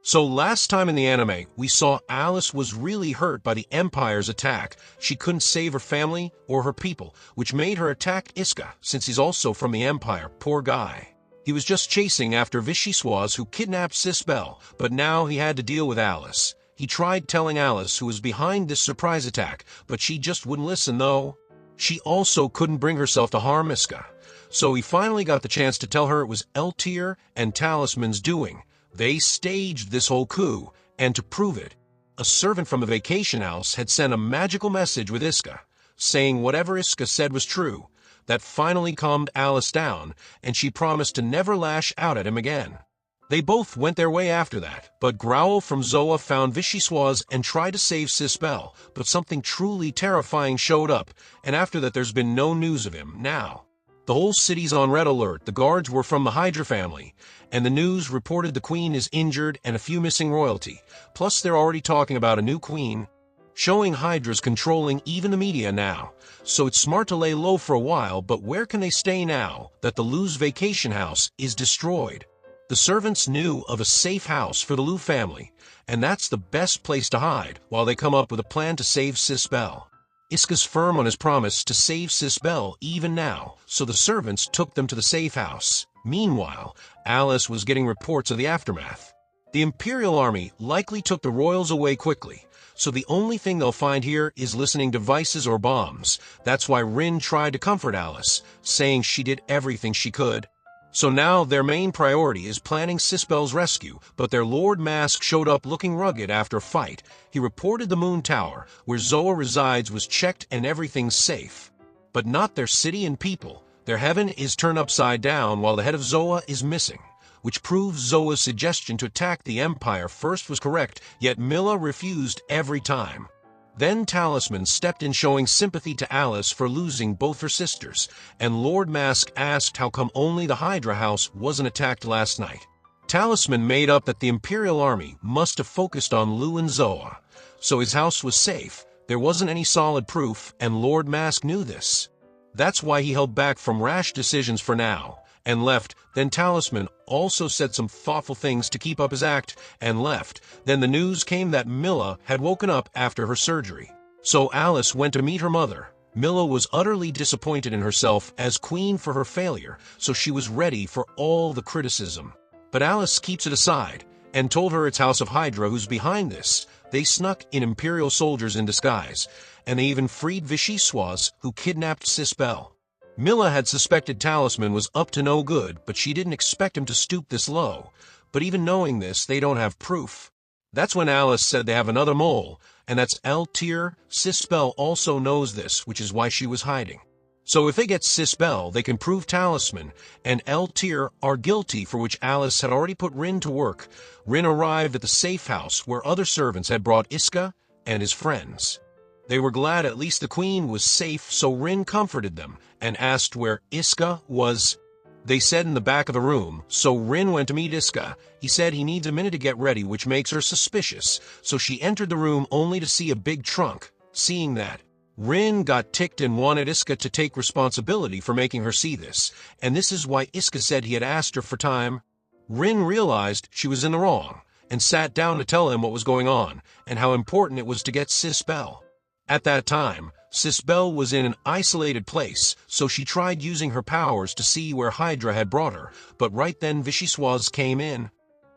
So last time in the anime, we saw Alice was really hurt by the Empire's attack. She couldn't save her family or her people, which made her attack Iska, since he's also from the Empire. Poor guy. He was just chasing after Vichyssoise, who kidnapped Sisbel, but now he had to deal with Alice. He tried telling Alice who was behind this surprise attack, but she just wouldn't listen though. She also couldn't bring herself to harm Iska. So he finally got the chance to tell her it was Eltyr and Talisman's doing. They staged this whole coup, and to prove it, a servant from a vacation house had sent a magical message with Iska, saying whatever Iska said was true. That finally calmed Alice down, and she promised to never lash out at him again. They both went their way after that, but Growl from Zoa found Vichyssoise and tried to save Sisbel, but something truly terrifying showed up, and after that there's been no news of him. Now, the whole city's on red alert. The guards were from the Hydra family, and the news reported the queen is injured and a few missing royalty. Plus they're already talking about a new queen, showing Hydra's controlling even the media now. So it's smart to lay low for a while, but where can they stay now that the Lu's vacation house is destroyed? The servants knew of a safe house for the Lu family, and that's the best place to hide while they come up with a plan to save Sisbel. Iska's firm on his promise to save Sisbel even now, so the servants took them to the safe house. Meanwhile, Alice was getting reports of the aftermath. The Imperial army likely took the royals away quickly, so the only thing they'll find here is listening devices or bombs. That's why Rin tried to comfort Alice, saying she did everything she could. So now their main priority is planning Sisbel's rescue, but their Lord Mask showed up looking rugged after a fight. He reported the Moon Tower, where Zoa resides, was checked and everything's safe. But not their city and people. Their heaven is turned upside down while the head of Zoa is missing, which proves Zoa's suggestion to attack the Empire first was correct, yet Milla refused every time. Then Talisman stepped in, showing sympathy to Alice for losing both her sisters, and Lord Mask asked how come only the Hydra house wasn't attacked last night. Talisman made up that the Imperial army must have focused on Lu and Zoa, so his house was safe. There wasn't any solid proof, and Lord Mask knew this. That's why he held back from rash decisions for now, and left. Then Talisman also said some thoughtful things to keep up his act, and left. Then the news came that Milla had woken up after her surgery. So Alice went to meet her mother. Milla was utterly disappointed in herself as queen for her failure, so she was ready for all the criticism. But Alice keeps it aside, and told her it's House of Hydra who's behind this. They snuck in Imperial soldiers in disguise, and they even freed Vichyssoise, who kidnapped Sisbel. Milla had suspected Talisman was up to no good, but she didn't expect him to stoop this low. But even knowing this, they don't have proof. That's when Alice said they have another mole, and that's Eltyr. Sisbel also knows this, which is why she was hiding. So if they get Sisbel, they can prove Talisman and Eltyr are guilty, for which Alice had already put Rin to work. Rin arrived at the safe house where other servants had brought Iska and his friends. They were glad at least the queen was safe, so Rin comforted them and asked where Iska was. They said in the back of the room, so Rin went to meet Iska. He said he needs a minute to get ready, which makes her suspicious, so she entered the room only to see a big trunk. Seeing that, Rin got ticked and wanted Iska to take responsibility for making her see this, and this is why Iska said he had asked her for time. Rin realized she was in the wrong, and sat down to tell him what was going on, and how important it was to get Sisbel. At that time, Sisbel was in an isolated place, so she tried using her powers to see where Hydra had brought her, but right then Vichyssoise came in.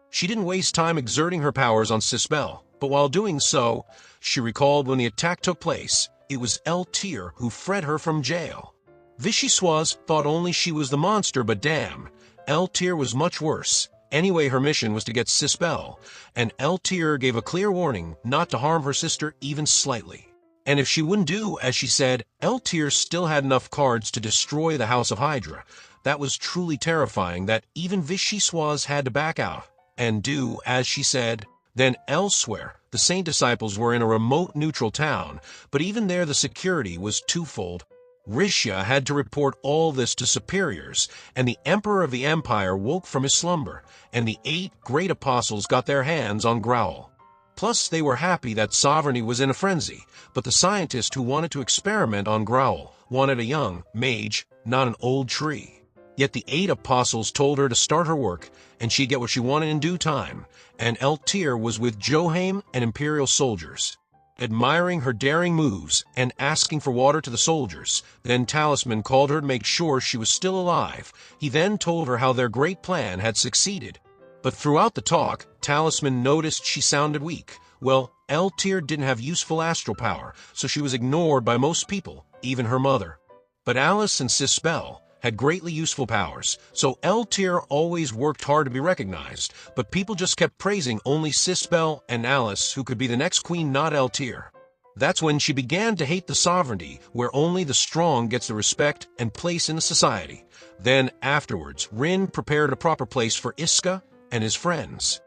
She didn't waste time exerting her powers on Sisbel, but while doing so, she recalled when the attack took place, it was Eltyr who freed her from jail. Vichyssoise thought only she was the monster, but damn, Eltyr was much worse. Anyway, her mission was to get Sisbel, and Eltyr gave a clear warning not to harm her sister even slightly. And if she wouldn't do as she said, Eltyr still had enough cards to destroy the House of Hydra. That was truly terrifying that even Vichyssoise had to back out and do as she said. Then elsewhere, the Saint Disciples were in a remote neutral town, but even there the security was twofold. Rishya had to report all this to superiors, and the Emperor of the Empire woke from his slumber, and the 8 great apostles got their hands on Growl. Plus, they were happy that sovereignty was in a frenzy, but the scientist who wanted to experiment on Growl wanted a young mage, not an old tree. Yet the 8 apostles told her to start her work, and she'd get what she wanted in due time, and Eltir was with Johaim and Imperial soldiers, admiring her daring moves and asking for water to the soldiers. Then Talisman called her to make sure she was still alive. He then told her how their great plan had succeeded. But throughout the talk, Talisman noticed she sounded weak. Well, Eltir didn't have useful astral power, so she was ignored by most people, even her mother. But Alice and Sispel had greatly useful powers, so Eltir always worked hard to be recognized, but people just kept praising only Sispel and Alice, who could be the next queen, not Eltir. That's when she began to hate the sovereignty, where only the strong gets the respect and place in the society. Then, afterwards, Rin prepared a proper place for Iska and his friends.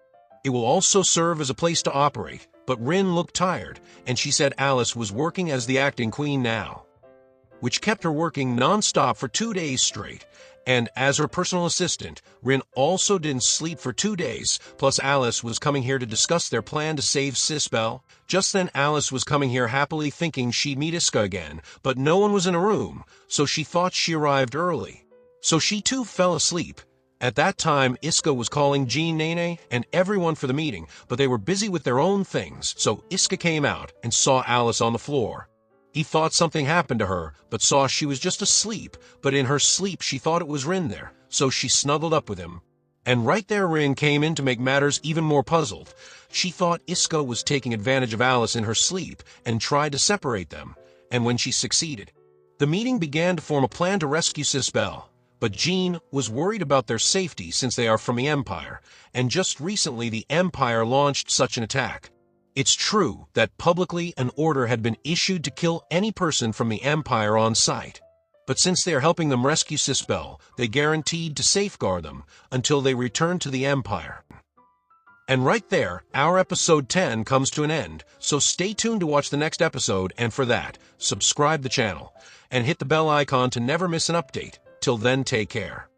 It will also serve as a place to operate, but Rin looked tired, and she said Alice was working as the acting queen now, which kept her working non-stop for 2 days straight. And as her personal assistant, Rin also didn't sleep for 2 days, plus Alice was coming here to discuss their plan to save Sispel. Just then Alice was coming here happily thinking she'd meet Iska again, but no one was in a room, so she thought she arrived early. So she too fell asleep. At that time, Iska was calling Jean Nene and everyone for the meeting, but they were busy with their own things, so Iska came out and saw Alice on the floor. He thought something happened to her, but saw she was just asleep, but in her sleep she thought it was Rin there, so she snuggled up with him. And right there Rin came in to make matters even more puzzled. She thought Iska was taking advantage of Alice in her sleep and tried to separate them, and when she succeeded, the meeting began to form a plan to rescue Sispel. But Jean was worried about their safety since they are from the Empire, and just recently the Empire launched such an attack. It's true that publicly an order had been issued to kill any person from the Empire on sight. But since they are helping them rescue Sispel, they guaranteed to safeguard them until they return to the Empire. And right there, our episode 10 comes to an end, so stay tuned to watch the next episode, and for that, subscribe the channel, and hit the bell icon to never miss an update. Till then, take care.